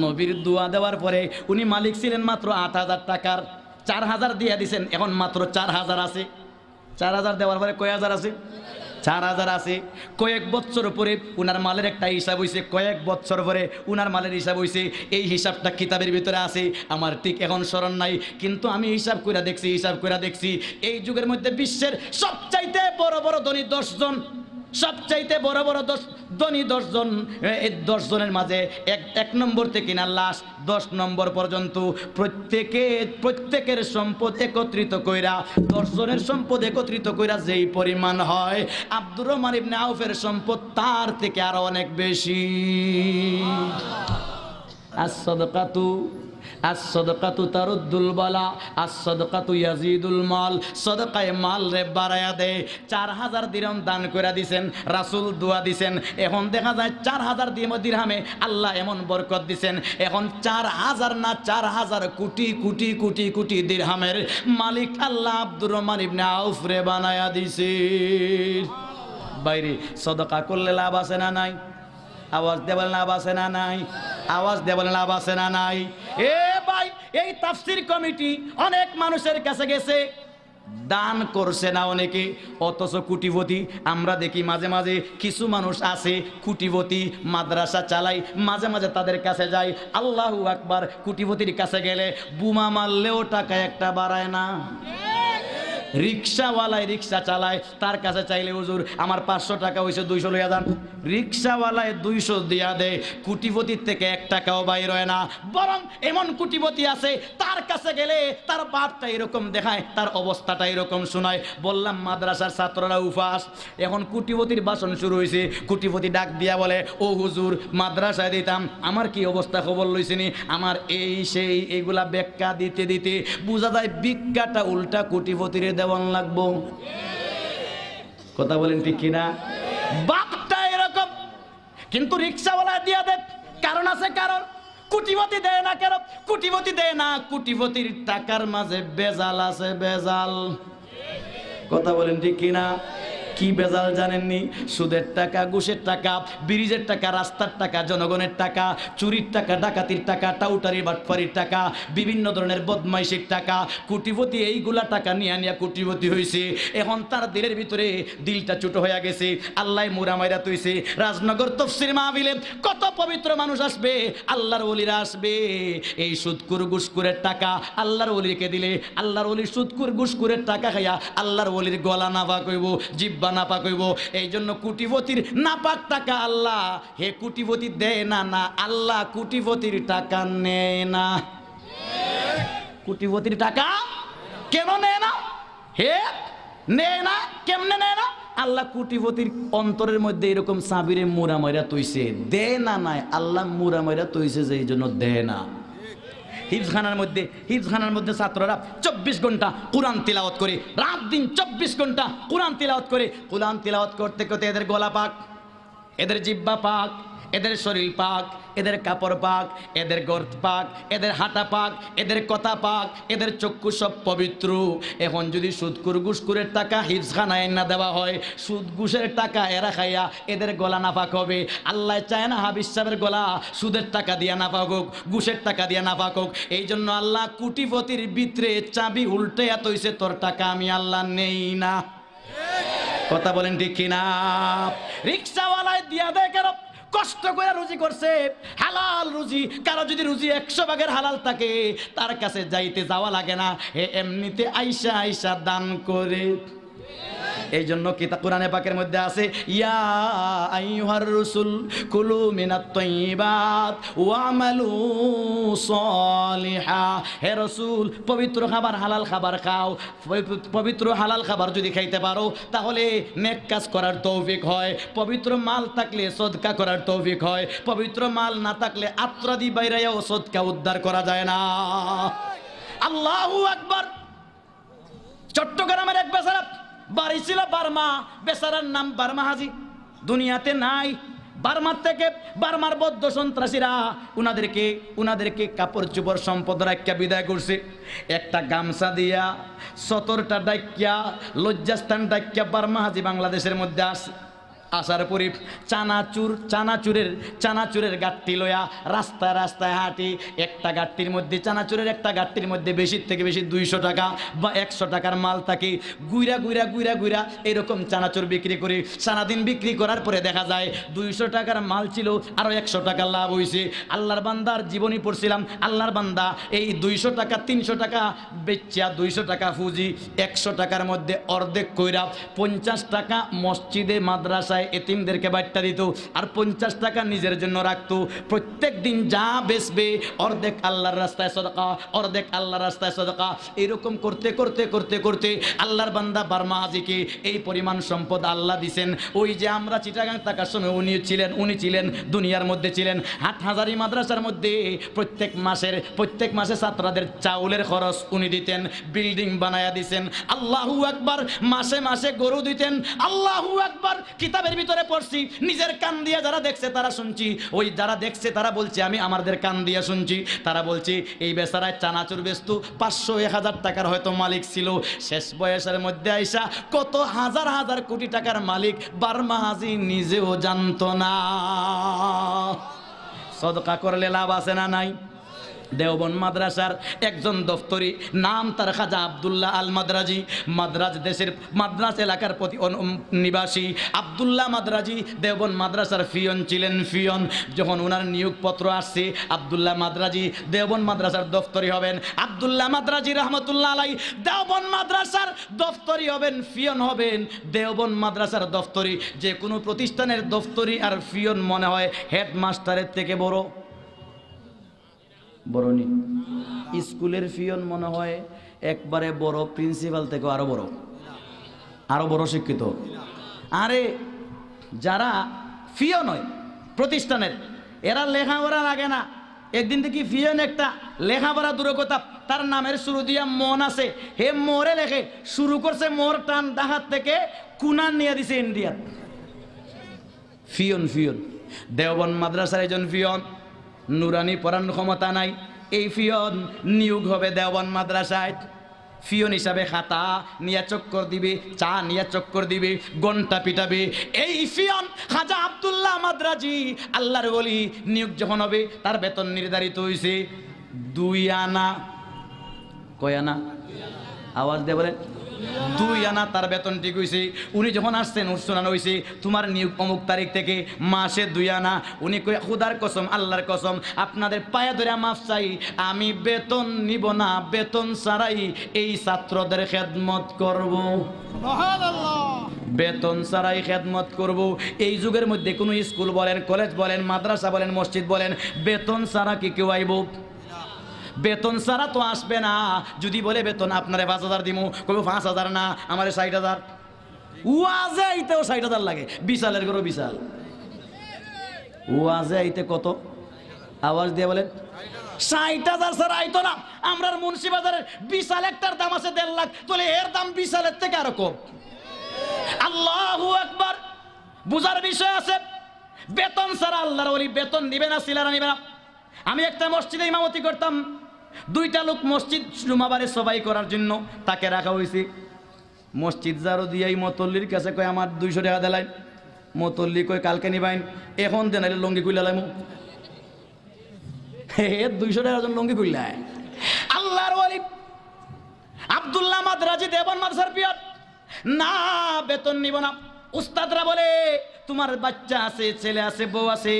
নবীর দোয়া দেওয়ার পরে উনি মালিক ছিলেন মাত্র 8000 টাকার, 4000 দিয়া দিছেন, এখন মাত্র 4000 আছে। 4000 দেওয়ার পরে কয় হাজার আছে? 4000 আছে। কয়েক বছর পরে উনার মালের একটা হিসাব হইছে, কয়েক বছর পরে উনার মালের হিসাব হইছে। এই হিসাবটা কিতাবের ভিতরে আছে, আমার ঠিক এখন স্মরণ নাই, কিন্তু আমি হিসাব কইরা দেখছি এই যুগের মধ্যে বিশ্বের সবচাইতে বড় বড় ধনী 10 জন, সবচাইতে বড় বড় ধনী 10 জন, এই 10 জনের মাঝে এক নম্বর থেকে না লাস্ট 10 নম্বর পর্যন্ত প্রত্যেকের সম্পদ একত্রিত কইরা, 10 জনের সম্পদ একত্রিত কইরা যেই পরিমাণ হয়, আব্দুর রহমান ইবনে আউফের সম্পদ তার থেকে আরো অনেক বেশি। as-sadaqatu taruddul bala, as-sadaqatu yazidul mal। সদকায়ে মাল রে বাড়ায়া দেয়। 4000 দিরহাম দান করে দিবেন, রাসূল দোয়া দিবেন। এখন দেখা যায় 4000 দিরহামে আল্লাহ এমন বরকত দিবেন, এখন 4000 না 4000 কোটি কোটি কোটি কোটি দিরহামের মালিক আল্লাহ আব্দুর রহমান ইবনে আউফ রে বানায়া দিছে। বাইরে সদকা করলে লাভ আছে না নাই? আওয়াজ দেবেন লাভ আছে না নাই? আওয়াজ দেবেন লাভ আছে না নাই? এ ভাই, এই তাফসীর কমিটি অনেক মানুষের কাছে গেছে, দান করছে না অনেকে, অথচ কোটিপতি আমরা দেখি। মাঝে মাঝে কিছু মানুষ আছে কোটিপতি, মাদ্রাসা চালায়, মাঝে মাঝে তাদের কাছে যাই, আল্লাহু আকবার। কোটিপতির কাছে গেলে বোমা মারলেও টাকা একটা বাড়ায় না। রিক্সাওয়ালায় রিক্সা চালায়, তার কাছে চাইলে হুজুর আমার 500 টাকা হয়েছে 200 লইয়া যান, রিক্সাওয়ালায় 200 দিয়া দেয়। কোটিপতির থেকে 1 টাকাও বাইর হয় না। বরং এমন কোটিপতি আছে তার কাছে গেলে তার বাপটা এরকম দেখায়, তার অবস্থাটা এরকম শোনায়। বললাম মাদ্রাসার ছাত্ররা উপাস, এখন কোটিপতির ভাষণ শুরু হয়েছে। কোটিপতি ডাক দিয়া বলে, ও হুজুর মাদ্রাসায় দিতাম, আমার কি অবস্থা খবর লইছিনি, আমার এই সেই এইগুলা ব্যাখ্যা দিতে দিতে বোঝা যায় ভিক্ষাটা উল্টা কোটিপতির দেওয়ান লাগবো। কথা বলেন ঠিক কিনা? বাপটা এরকম, কিন্তু রিক্সাওয়ালা দিয়া দেয়। কারণ আছে, কারণ কোটিপতি দেয় না। কেন কোটিপতি দেয় না? কোটিপতির টাকার মাঝে বেজাল আছে, বেজাল। কথা বলেন ঠিক কিনা? কি বেজাল জানেননি? সুদের টাকা, ঘুষের টাকা, ব্রিজের টাকা, রাস্তার টাকা, জনগণের টাকা, চুরির টাকা, ডাকাতির টাকা, টাউটারি বাটপারির টাকা, বিভিন্ন ধরনের বদমাইশির টাকা। কোটিপতি এইগুলা টাকা নিয়ে কোটিপতি হয়েছে। এখন তার দিলের ভিতরে দিলটা ছোট হয়ে গেছে, আল্লাহ মুরা মাইরা তৈছে। রাজনগর তফসির মাহফিলে কত পবিত্র মানুষ আসবে, আল্লাহর ওলিরা আসবে। এই সুদকুর ঘুষকুরের টাকা আল্লাহর ওলিকে দিলে, আল্লাহর ওলি সুদকুর ঘুষকুরের টাকা খাইয়া আল্লাহর ওলির গলা নাপা কইব, জিব্বা নাপাক হইব। এই জন্য কোটিপতির নাপাক টাকা আল্লাহ হে কোটিপতি দেয় না, না আল্লাহ কোটিপতির টাকা নেয় না। কোটিপতির টাকা কেন নেয় না? হে নেয় না, কেমনে নেয় না? আল্লাহ কোটিপতির অন্তরের মধ্যে এরকম সাবিরে মুরা ময়রা তৈছে, দেয় না নাই, আল্লাহ মুরা ময়রা তৈছে যে এই জন্য দেয় না। হিফজখানার মধ্যে ছাত্ররা 24 ঘন্টা কোরআন তিলাওয়াত করে, রাত দিন 24 ঘন্টা কোরআন তিলাওয়াত করে। কোরআন তিলাওয়াত করতে করতে এদের গলা পাক, এদের জিহ্বা পাক, এদের শরীর পাক, এদের কাপড় পাক, এদের গর্ত পাক, এদের হাঁটা পাক, এদের কথা পাক, এদের চক্ষু সব পবিত্র। এখন যদি সুদকুর ঘুষকুরের টাকা হিফজখানায় না দেওয়া হয়, সুদ ঘুষের টাকা এরা খাইয়া এদের গলা নাপাক হবে। আল্লাহ চায় না হাবিজ সাহেবের গলা সুদের টাকা দিয়া নাপাক হোক, ঘুষের টাকা দিয়া নাপাক হোক। এই জন্য আল্লাহ কোটিপতির ভিতরে চাবি উল্টে এত হইছে, তোর টাকা আমি আল্লাহ নেই না। কথা বলেন ঠিক কিনা? রিক্সাওয়ালায় দিয়া দেয় কেন? কষ্ট করে রুজি করছে, হালাল রুজি। কারো যদি রুজি 100 ভাগের হালাল থাকে, তার কাছে যাওয়া লাগে না, হে এমনিতে আইসা আইসা দান করে। এই জন্য কিতাব কোরআনে পাকের মধ্যে আছে, ইয়া আইয়ুহার রাসূল কুলু মিনাত তাইয়্যিবাত ওয়ামালু সলিহা। হে রাসূল, পবিত্র খাবার, হালাল খাবার খাও। পবিত্র হালাল খাবার যদি খাইতে পারো তাহলে নেক কাজ করার তৌফিক হয়। পবিত্র মাল থাকলে সদকা করার তৌফিক হয়। পবিত্র মাল না থাকলে আত্রাদি বাইরেও সদকা উদ্ধার করা যায় না। আল্লাহু আকবার। চট্টগ্রামের এক বেচারা বাড়ি ছিল বার্মা, বেচারার নাম বার্মা হাজি, দুনিয়াতে নাই। বার্মার থেকে বার্মার বৌদ্ধ সন্ত্রাসীরা উনাদেরকে কাপড় চোপড় সম্পদ রাখিয়া বিদায় করছে। একটা গামছা দিয়া 17টা ডাকিয়া লজ্জাস্থান ডাকিয়া বার্মা হাজি বাংলাদেশের মধ্যে আসার পরে চানাচুরের গাঁটটি লয়া রাস্তায় রাস্তায় হাঁটি। একটা গাঁটটির মধ্যে চানাচুরের একটা গাঁটটির মধ্যে বেশির থেকে বেশি 200 টাকা বা 100 টাকার মাল থাকে। গুইরা এরকম চানাচুর বিক্রি করে সারাদিন বিক্রি করার পরে দেখা যায় 200 টাকার মাল ছিল, আরো 100 টাকা লাভ হয়েছে। আল্লাহর বান্দার জীবনী পড়ছিলাম, আল্লাহর বান্দা এই 200 টাকা 300 টাকা বেচা 200 টাকা ফুজি 100 টাকার মধ্যে অর্ধেক কইরা 50 টাকা মসজিদে মাদ্রাসায় এতিমদেরকে বাট্টা দিত, আর 50 টাকা নিজের জন্য রাখতো। প্রত্যেক দিন যা বেচবে অর্ধেক আল্লাহর রাস্তায় সদকা, অর্ধেক আল্লাহর রাস্তায় সদকা। এরকম করতে করতে করতে করতে আল্লাহর বান্দা বার্মা হাজিকে এই পরিমাণ সম্পদ আল্লাহ দিছেন। ওই যে আমরা চিটাগাং থাকার সময় উনি ছিলেন দুনিয়ার মধ্যে ছিলেন। হাটহাজারী মাদ্রাসার মধ্যে প্রত্যেক মাসে ছাত্রদের চাউলের খরচ উনি দিতেন, বিল্ডিং বানায়া দিছেন। আল্লাহু আকবার। মাসে মাসে গরু দিতেন। আল্লাহু আকবার। কিতাবের ভিতরে পড়ছি, নিজের কান দিয়ে যারা দেখছে তারা শুনছি, ওই যারা দেখছে তারা বলছে, আমি আমাদের কান দিয়ে শুনছি। তারা বলছে এই বেচারায় চানাচুর বেচতো 500-1000 টাকার হয়তো মালিক ছিল। শেষ বয়সের মধ্যে আইসা কত হাজার হাজার কোটি টাকার মালিক বার্মা হাজি নিজেও জানতো না। সদকা করলে লাভ আছে না নাই? দেওবন্দ মাদ্রাসার একজন দফতরি, নাম তার খাজা আব্দুল্লাহ আল মাদ্রাজি। মাদ্রাজ এলাকার নিবাসী আব্দুল্লাহ মাদ্রাজি দেওবন্দ মাদ্রাসার ফিয়ন ছিলেন। ফিয়ন যখন ওনার নিয়োগপত্র আসছে, আব্দুল্লাহ মাদ্রাজি দেওবন্দ মাদ্রাসার দফতরি হবেন। আব্দুল্লাহ মাদ্রাজি রহমতুল্লাহ আলাই দেওবন্দ মাদ্রাসার দফতরি হবেন, ফিয়ন হবেন। দেওবন্দ মাদ্রাসার দফতরি, যে কোনো প্রতিষ্ঠানের দফতরি আর ফিয়ন মনে হয় হেডমাস্টারের থেকে বড় নি। স্কুলের ফিয়ন মনে হয় একবারে বড়, প্রিন্সিপাল থেকে আরো বড় শিক্ষিত। আরে যারা ফিয়ন হয় প্রতিষ্ঠানের, এরা লেখাপড়া লাগে না। একদিন থেকে ফিয়ন একটা লেখাপড়া দূর কথা, তার নামের শুরু দিয়া মন আছে, হে মোরে লেখে শুরু করছে, মোর টান ডাহাত থেকে কুনান নিয়ে দিছে ইন্ডিয়াত। ফিয়ন দেওবন্দ মাদ্রাসার একজন ফিয়ন, নুরানি পড়ানোর ক্ষমতা নাই। এই ফিয়ন নিয়োগ হবে দেওবন্দ মাদ্রাসায়। ফিয়ন হিসাবে খাতা নিয়ে চক্কর দিবে, চা নিয়ে চক্কর দিবে, ঘন্টা পিটাবে। এই ফিয়ন খাজা আব্দুল্লাহ মাদ্রাজি আল্লাহর ওলি নিয়োগ যখন হবে, তার বেতন নির্ধারিত হয়েছে 2 আনা। কয় আনা? আওয়াজ দিয়ে বলেন। 2 আনা তার বেতন ঠিক হয়েছে। উনি যখন আসছেন শোনানো হয়েছে তোমার নিয়োগ অমুক তারিখ থেকে, মাসে 2 আনা। উনি কই খুদার কসম, আল্লাহর কসম, আপনাদের পায়ে ধরে মাফ চাই, আমি বেতন নিব না, বেতন ছাড়াই এই ছাত্রদের খেদমত করব। বেতন ছাড়াই খেদমত করব। এই যুগের মধ্যে কোনো স্কুল বলেন, কলেজ বলেন, মাদ্রাসা বলেন, মসজিদ বলেন, বেতন ছাড়া কি কেউ আইব? বেতন ছাড়া তো আসবে না। যদি বলে বেতন আপনারে 5000 দিব, কইব 5000 না, আমারে 60,000। ওয়াজে আইতেও 60,000 লাগে। বিশালের গরু বিশাল। ওয়াজে আইতে কত? আওয়াজ দিয়ে বলেন। 60,000 ছাড়া আইতো না। আমরার মুন্সিবাজারের বিশাল একটার দাম আছে 1.5 লাখ, তাহলে এর দাম বিশালের থেকে আরো কম। আল্লাহু আকবার। বুঝার বিষয় আছে। বেতন ছাড়া আল্লাহর ওলি বেতন দিবে না, সিলারা নিবে না। আমি একটা মসজিদে ইমামতি করতাম, 2টা লোক মসজিদ জুমাবারে সবাই করার জন্য তাকে রাখা হয়েছে। মসজিদ জারো দিয়ে এই মতল্লির কাছে কয় আমার 200 টাকা দিলাই। মতল্লি কয় কালকে নিবাইন, এখন দেনাইলে লঙ্গি কুইলা লাইমু। 200 টাকার জন্য লঙ্গি কুইলায়। আল্লাহর ওলি আব্দুল্লাহ মাদ্রাজি দেওবন্দ মাদ্রাসার পিয়ন, না বেতন নিব না। উস্তাদরা বলে তোমার বাচ্চা আছে, ছেলে আছে, বউ আছে,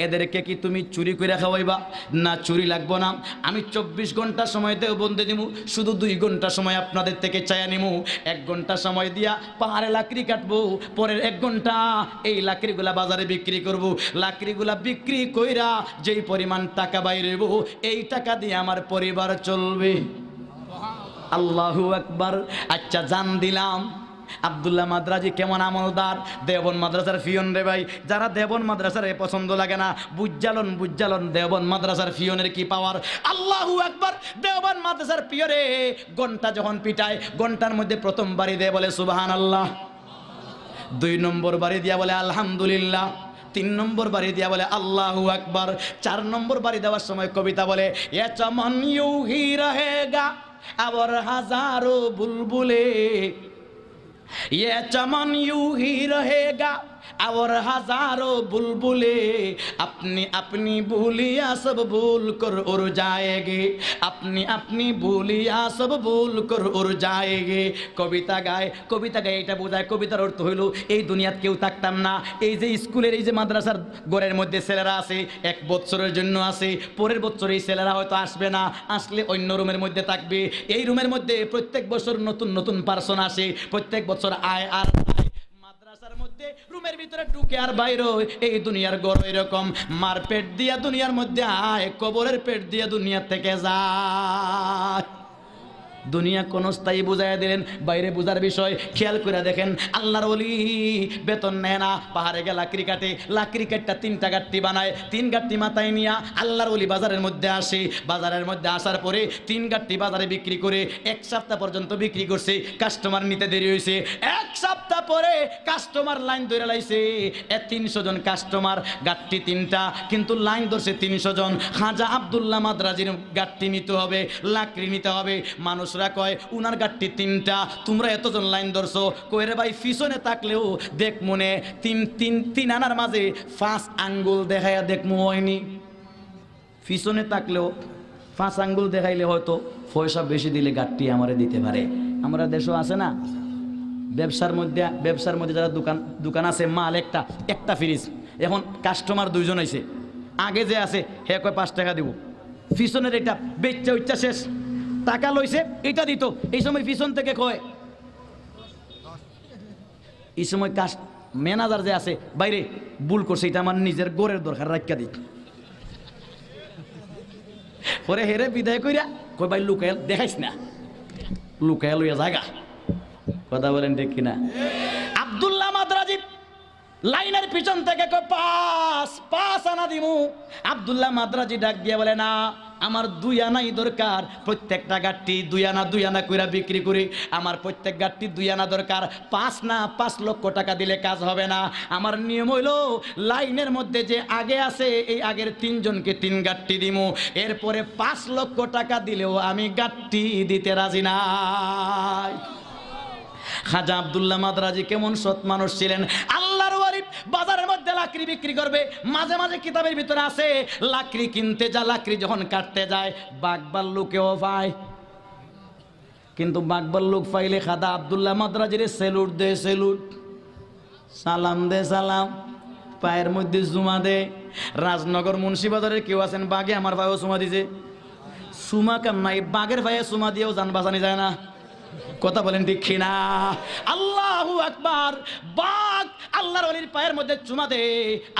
এদেরকে কি তুমি চুরি করে খাওয়াইবা? না, চুরি লাগবো না, আমি 24 ঘন্টা সময় দেওবন্দে দিব, শুধু 2 ঘন্টা সময় আপনাদের থেকে চায়া নিমু। 1 ঘন্টা সময় দিয়া পাহাড়ে লাকড়ি কাটবো, পরের 1 ঘন্টা এই লাকড়িগুলা বাজারে বিক্রি করব। লাকড়িগুলা বিক্রি কইরা যেই পরিমাণ টাকা বাইরেব, এই টাকা দিয়ে আমার পরিবার চলবে। আল্লাহু আকবার। আচ্ছা জান দিলাম, আব্দুল্লাহ মাদ্রাজি কেমন আমলদার, দেওবন্দ মাদ্রাসার ফিয়ন রে ভাই। যারা দেওবন্দ মাদ্রাসার পছন্দ লাগে না, বুঝালন দেওবন্দ মাদ্রাসার ফিয়নের কি পাওয়ার। আল্লাহু আকবার। দেওবন্দ মাদ্রাসার পিয়রে ঘন্টা যখন পিটায়, ঘন্টার মধ্যে প্রথম বাড়ি দেয় বলে সুবহানাল্লাহ, 2 নম্বর বাড়ি দিয়া বলে আলহামদুলিল্লাহ, 3 নম্বর বাড়ি দিয়া বলে আল্লাহু আকবার, 4 নম্বর বাড়ি দেওয়ার সময় কবিতা বলে এ চমন ইউ হি রহেগা और हजारों बुलबुले, ये चमन यूं ही रहेगा और हजारों बुलबुले, अपनी अपनी भूलियाँ सब भूल कर उड़ जाएगी, अपनी अपनी भूलियाँ सब भूल कर उड़ जाएगी। কবিতা গায় এটা বোঝায়, কবিতার অর্থ হইল এই দুনিয়াত কেউ থাকতাম না। এই যে স্কুলের এই যে মাদ্রাসার ঘরের মধ্যে ছেলেরা আছে, 1 বছরের জন্য আছে, পরের বছর এই ছেলেরা হয়তো আসবে না, আসলে অন্য রুমের মধ্যে থাকবে। এই রুমের মধ্যে প্রত্যেক বছর নতুন নতুন পার্সন আসে, প্রত্যেক বছর আয় আর মাদ্রাসার মধ্যে রুমের ভিতরে ঢুকে আর বাইরে। এই দুনিয়ার গড় এরকম, মার পেট দিয়া দুনিয়ার মধ্যে আয়, কবরের পেট দিয়া দুনিয়া থেকে যায়। দুনিয়া কোন স্থায়ী বুঝাইয়া দিলেন, বাইরে বুঝার বিষয়। খেয়াল করে দেখেন, আল্লাহর ওলি বেতন নেয় না, পাহাড়ে গিয়ে লাকড়ি কাটে, লাকড়ি কাটটা 3টা গাঁট্টি বানায়, 3 গাঁট্টি মাথায় নিয়া আল্লাহর ওলি বাজারের মধ্যে আসে। বাজারের মধ্যে আসার পরে 3 গাঁট্টি বাজারে বিক্রি করে 1 সপ্তাহ পর্যন্ত বিক্রি করছে, কাস্টমার নিতে দেরি হয়েছে। 1 সপ্তাহ পরে কাস্টমার লাইন ধরে লাইছে, 300 জন কাস্টমার, গাঁট্টি 3টা, কিন্তু লাইন ধরছে 300 জন। খাজা আব্দুল্লাহ মাদ্রাজির গাঁট্টি নিতে হবে, লাকড়ি নিতে হবে। মানুষরা কয় উনার গাঁট্টি 3টা, তোমরা এতজন লাইন ধরছো। কই রে ভাই, পিছনে থাকলেও দেখ মনে 3 আনার মাঝে 5 আঙ্গুল দেখাইয়া দেখ হয়নি। পিছনে থাকলেও 5 আঙ্গুল দেখাইলে হয়তো পয়সা বেশি দিলে গাঁট্টি আমারে দিতে পারে। আমরা দেশও আছে না, ব্যবসার মধ্যে যারা দোকান আছে, মাল একটা ফ্রিজ, এখন কাস্টমার 2 জন আইছে, আগে যে আছে হে কয় 5 টাকা দিব, পিছনের এটা বেচা উচ্চা শেষ, টাকা লইছে এটা দিত। এই সময় পিছন থেকে কয়, এই সময় ম্যানেজার যে আছে বাইরে ভুল করছে, এটা আমার নিজের গোরের দরকার, রাখিয়া দিত। পরে হেরে বিদায় কইরা কই ভাই লুকায় দেখাইস না, লুকায় লইয়া জায়গা। কথা বলেন ঠিক কিনা? আব্দুল্লাহ মাদ্রাজি লাইনের পিছন থেকে কয় 5 আনা দিমু। আব্দুল্লাহ মাদ্রাজি ডাক দিয়ে বলে না, আমার 2 আনাই দরকার, প্রত্যেকটা গাঁট্টি 2 আনা কইরা বিক্রি করি, আমার প্রত্যেক গাঁট্টি 2 আনা দরকার। 5 না 5 লক্ষ টাকা দিলে কাজ হবে না। আমার নিয়ম হইল লাইনের মধ্যে যে আগে আছে, এই আগের 3 জনকে 3 গাঁট্টি দিমু, এরপরে 5 লক্ষ টাকা দিলেও আমি গাঁট্টি দিতে রাজি নাই। খাজা আব্দুল্লাহ মাদ্রাজি কেমন সৎ মানুষ ছিলেন। আল্লাহর ওলি বাজারের মধ্যে লাকড়ি বিক্রি করবে, মাঝে মাঝে কিতাবের ভিতরে আছে লাকড়ি কিনতে যা, লাকড়ি যখন কাটতে যায় বাঘবার লোকেও পায়, কিন্তু বাঘবার লোক পাইলে খাজা আব্দুল্লাহ মাদ্রাজির সেলুট দে, সেলুট, সালাম দে, সালাম, পায়ের মধ্যে জুমা দে। রাজনগর মুন্সিবাজারের কেউ আছেন বাঘে আমার ভাইও সুমা দিছে, সুমা কেন নাই, বাঘের ভাইয়ে সুমা দিয়েও যান বাঁচানি যায় না। কথা বলেন ঠিক কিনা? আল্লাহু আকবার। বাঘ আল্লাহর ওলির পায়ের মধ্যে চুমা দে,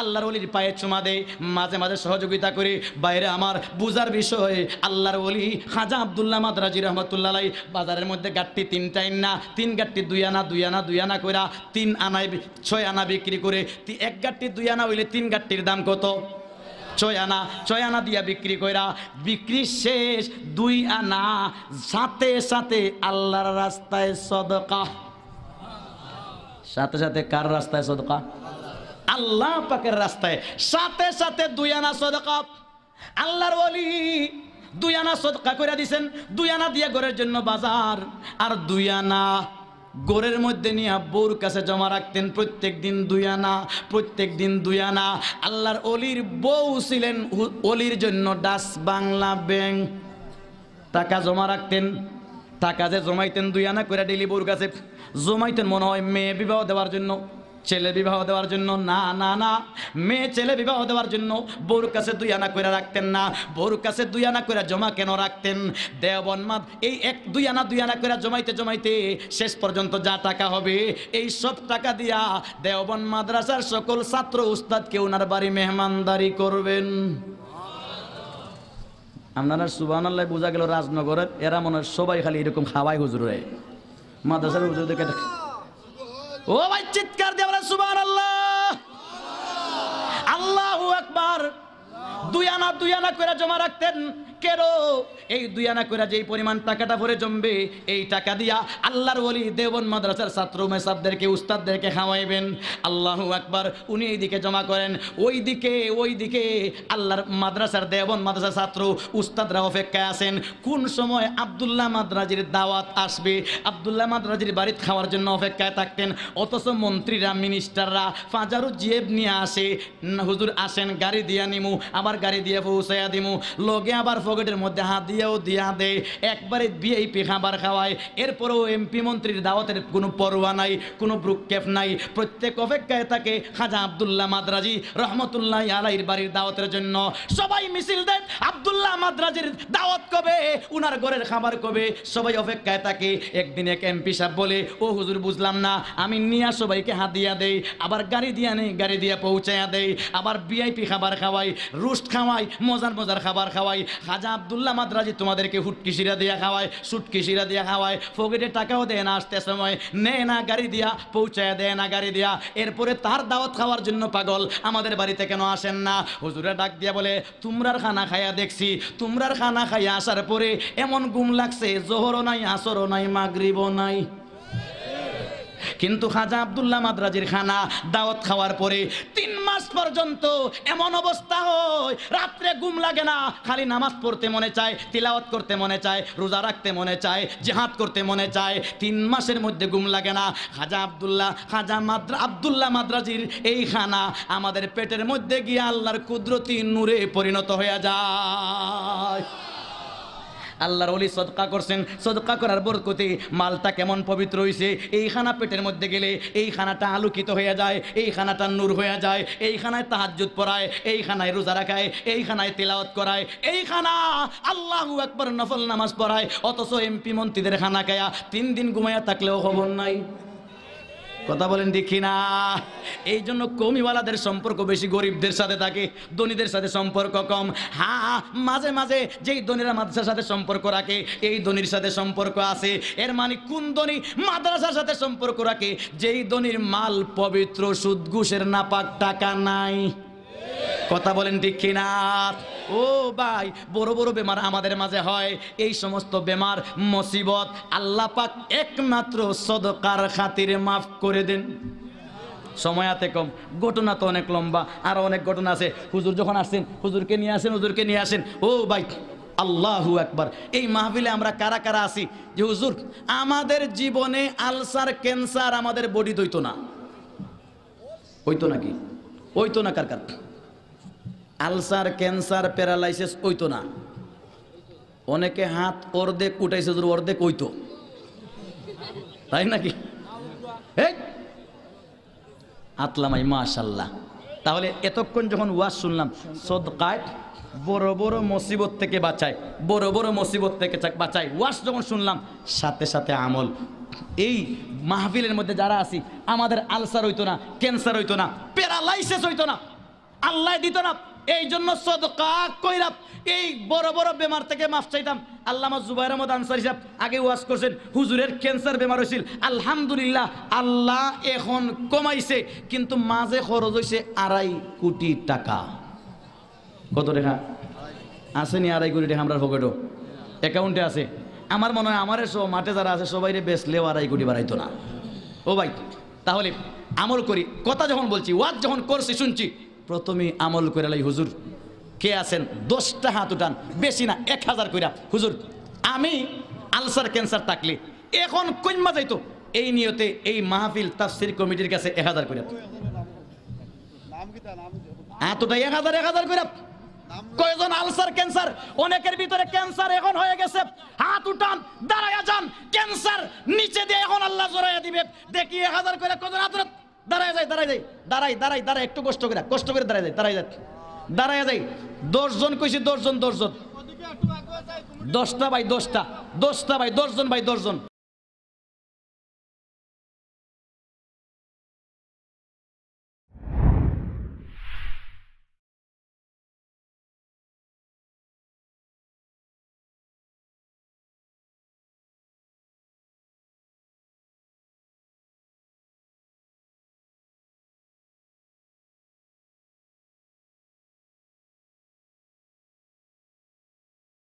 আল্লাহর ওলির পায়ে চুমা দে, মাঝে মাঝে সহযোগিতা করে। বাইরে আমার বুঝার বিষয়, আল্লাহর ওলি খাজা আব্দুল্লাহ মাদ্রাজি রহমতুল্লাহ আলাইহি বাজারের মধ্যে গাঁটটি 3টা না, 3 গাঁটটি 2 আনা কইরা 3 আনায় 6 আনা বিক্রি করে। 1 গাঁটটি 2 আনা হইলে 3 গাঁটটির দাম কত? 6 আনা দিয়া বিক্রি কইরা, বিক্রি শেষ 2 আনা, সাথে সাথে আল্লাহর রাস্তায় সদকা। সাথে সাথে কার রাস্তায় সদকা? আল্লাহ পাকের রাস্তায়, সাথে সাথে 2 আনা সদকা। আল্লাহর ওলি 2 আনা সদকা করে দিছেন। 2 আনা দিয়ে ঘরের জন্য বাজার, আর 2 আনা গোরের মধ্যে নিয়ে বউর কাছে জমা রাখতেন। প্রত্যেক দিন 2 আনা, প্রত্যেক দিন 2 আনা। আল্লাহর অলির বউ ছিলেন অলির জন্য ডাস বাংলা ব্যাংক, টাকা জমা রাখতেন। টাকা যে জমাইতেন 2 আনা করে ডেলি বউর কাছে জমাইতেন, মনে হয় মেয়ে বিবাহ দেওয়ার জন্য, ছেলে বিবাহ দেওয়ার জন্য। না না না, মেয়ে ছেলে বিবাহ দেওয়ার জন্য বউর কাছে 2 আনা করে রাখতেন না। বউর কাছে 2 আনা করে জমা কেন রাখতেন? দেওবন মাদ এই 2 আনা করে জমাইতে জমাইতে শেষ পর্যন্ত যা টাকা হবে, এই সব টাকা দিয়া দেওবন মাদ্রাসার সকল ছাত্র উস্তাদকে ওনার বাড়ি মেহমানদারি করবেন। আপনারা সুবহানাল্লাহ, বোঝা গেল রাজনগরের এরা মনে হয় সবাই খালি এরকম খাওয়াই হুজুরে, মাদ্রাসার হুজুর দেখে। ও ভাই চিৎকার দিয়ে বলেন সুবহানাল্লাহ, আল্লাহু আকবার। 2 আনা করে জমা রাখতেন। কেন? এই 2 আনা করে যেই পরিমাণ টাকাটা ভরে জমবে, এই টাকা দিয়া আল্লাহর ওলি দেওবন্দ মাদ্রাসার ছাত্র মেসাবদেরকে উস্তাদদেরকে খাওয়াইবেন। আল্লাহু আকবার। উনি এইদিকে জমা করেন, ওইদিকে আল্লাহর মাদ্রাসার দেওবন্দ মাদ্রাসার ছাত্র উস্তাদরা অপেক্ষায় আছেন কোন সময় আব্দুল্লাহ মাদ্রাজির দাওয়াত আসবে। আব্দুল্লাহ মাদ্রাজির বাড়িতে খাওয়ার জন্য অপেক্ষায় থাকতেন। অথচ মন্ত্রীরা, মিনিস্টাররা ফাজারু জিয়েব নিয়ে আসে, হুজুর আসেন গাড়ি দিয়া নিমু, আবার গাড়ি দিয়ে পৌঁছাইয়া দিমু, লগে আবার পকেটের মধ্যে হাত দিয়েও দিয়া দেয়, একবারে ভিআইপি খাবার খাওয়ায়। এরপরেও এমপি মন্ত্রীর দাওয়াতের কোনো পরোয়া নাই, কোনো ব্রুককেপ নাই। প্রত্যেক অপেক্ষায় থাকে খাজা আব্দুল্লাহ মাদ্রাজি রহমতুল্লাহ আলাইহির বাড়ির দাওয়াতের জন্য। সবাই মিছিল দেন, আব্দুল্লাহ মাদ্রাজির দাওয়াত কবে, উনার ঘরের খাবার কবে, সবাই অপেক্ষায় থাকে। একদিন এক এমপি সাহেব বলে, ও হুজুর বুঝলাম না, আমি নিয়া সবাইকে হাত দিয়া দেই, আবার গাড়ি দিয়া নেই, গাড়ি দিয়া পৌঁছাইয়া দেই, আবার ভিআইপি খাবার খাওয়াই, রুস্ট খাওয়াই, মজার মজার খাবার খাওয়াই। খাজা আব্দুল্লাহ মাদ্রাজি তোমাদেরকে হুটকি শিরা দিয়া খাওয়ায়, সুটকি শিরা দিয়া খাওয়ায়, পকেটে টাকাও দেয় না, আসতে সময় নেয় না, গাড়ি দিয়া পৌঁছায় দেয় না, গাড়ি দিয়া। এরপরে তার দাওয়াত খাওয়ার জন্য পাগল, আমাদের বাড়িতে কেন আসেন না? হুজুরে ডাক দিয়া বলে, তোমরার খানা খাইয়া দেখছি, তোমরার খানা খাইয়া আসার পরে এমন ঘুম লাগছে, জোহরও নাই, আসরও নাই, মাগরিবও নাই। কিন্তু খাজা আব্দুল্লাহ মাদ্রাজির খানা দাওয়াত খাওয়ার পরে 3 মাস পর্যন্ত এমন অবস্থা হয়, রাত্রে ঘুম লাগে না, খালি নামাজ পড়তে মনে চায়, তিলাওয়াত করতে মনে চায়, রোজা রাখতে মনে চায়, জিহাদ করতে মনে চায়। 3 মাসের মধ্যে ঘুম লাগে না। খাজা আব্দুল্লাহ মাদ্রাজির এই খানা আমাদের পেটের মধ্যে গিয়ে আল্লাহর কুদরতি নূরে পরিণত হয়ে যায়। আল্লাহর ওলি সদকা করছেন, সদকা করার বরকতে মালটা কেমন পবিত্র হইছে। এই খানা পেটের মধ্যে গেলে এই খানাটা আলোকিত হয়ে যায়, এই খানাটা নূর হয়ে যায়। এই খানায় তাহাজ্জুদ পড়ায়, এই খানায় রোজা রাখায়, এই খানায় তিলাওয়াত করায়, এই খানা আল্লাহু আকবার নফল নামাজ পড়ায়। অথচ এমপি মন্ত্রীদের খানা খায়া 3 দিন ঘুমাইয়া থাকলেও খবর নাই। কথা বলেন দেখি না? এই জন্য কমিওয়ালাদের সম্পর্ক বেশি গরিবদের সাথে থাকে, ধনীদের সাথে সম্পর্ক কম। হ্যাঁ, মাঝে মাঝে যেই ধনীরা মাদ্রাসার সাথে সম্পর্ক রাখে, এই ধনীর সাথে সম্পর্ক আছে। এর মানে কোন ধনী মাদ্রাসার সাথে সম্পর্ক রাখে? যেই ধনীর মাল পবিত্র, সুদ ঘুষের নাপাক টাকা নাই। কথা বলেন ঠিক কিনা? ও ভাই, বড় বড় বেমার আমাদের মাঝে হয়। এই সমস্ত বেমার মুসিবত আল্লাহ পাক একমাত্র সদকার খাতিরে মাফ করে দেন। সময় হাতে কম, ঘটনা তো অনেক লম্বা, আরো অনেক ঘটনা আছে। হুজুর যখন আসছেন, হুজুরকে নিয়ে আসেন। ও ভাই, আল্লাহু আকবার। এই মাহফিলে আমরা কারা কারা আছি যে হুজুর আমাদের জীবনে আলসার, ক্যান্সার আমাদের বডি হইতো না? হইতো নাকি? হইতো না? কার কার আলসার, ক্যান্সার, প্যারালাইসিস হইতো না? অনেকে হাত অর্ধেক উঠাইছে, অর্ধেক হইতো, তাই নাকি? আতলামাই মাশাল্লাহ। তাহলে এতক্ষণ যখন ওয়াজ শুনলাম, সদকায় বড় বড় মুসিবত থেকে বাঁচায়, বড় বড় মুসিবত থেকে বাঁচায়। ওয়াজ যখন শুনলাম, সাথে সাথে আমল। এই মাহফিলের মধ্যে যারা আছি, আমাদের আলসার হইতো না, ক্যান্সার হইতো না, প্যারালাইসিস হইতো না, আল্লাহ দিত না। এই জন্য সদকা কইরা এই বড় বড় বেমার থেকে মাফ চাইতাম। আল্লামা জুবাইর আহমদ আনসারী সাহেব আগে ওয়াজ করছেন, হুজুরের ক্যান্সার বেমার হয়েছিল, আলহামদুলিল্লাহ আল্লাহ এখন কমাইছে, কিন্তু মাঝে খরচ হয়েছে 2.5 কোটি টাকা। কত টাকা আসেনি? 2.5 কোটি টাকা আমরা পকেটও অ্যাকাউন্টে আছে। আমার মনে হয় আমারে সব মাঠে যারা আছে সবাই বেচলেও 2.5 কোটি বাড়াইতো না। ও ভাই, তাহলে আমল করি, কথা যখন বলছি, ওয়াজ যখন করছি শুনছি, প্রথমে আমল করে লাই। হুজুর কে আছেন 10টা হাত উঠান, বেশি না 1000 কইরা। হুজুর আমি আলসার ক্যান্সার থাকলে এখন কইমা যাইতো, এই নিয়তে এই মাহফিল তাফসীর কমিটির কাছে 1000 কইরা। এতটাই 1000 কইরা। কয়জন আলসার ক্যান্সার, অনেকের ভিতরে ক্যান্সার এখন হয়ে গেছে, হাত উঠান, দাঁড়ায়া যান, ক্যান্সার নিচে দিয়ে এখন আল্লাহ জড়াইয়া দিবে। দেখি 1000 করে কয়জন হাত উঠান, দাঁড়ায় যায়, দাঁড়ায় একটু কষ্ট করে দাঁড়ায় যায়। 10 জন কইছি, 10 জন 10টা বাই 10টা, 10টা বাই 10 জন বাই 10 জন।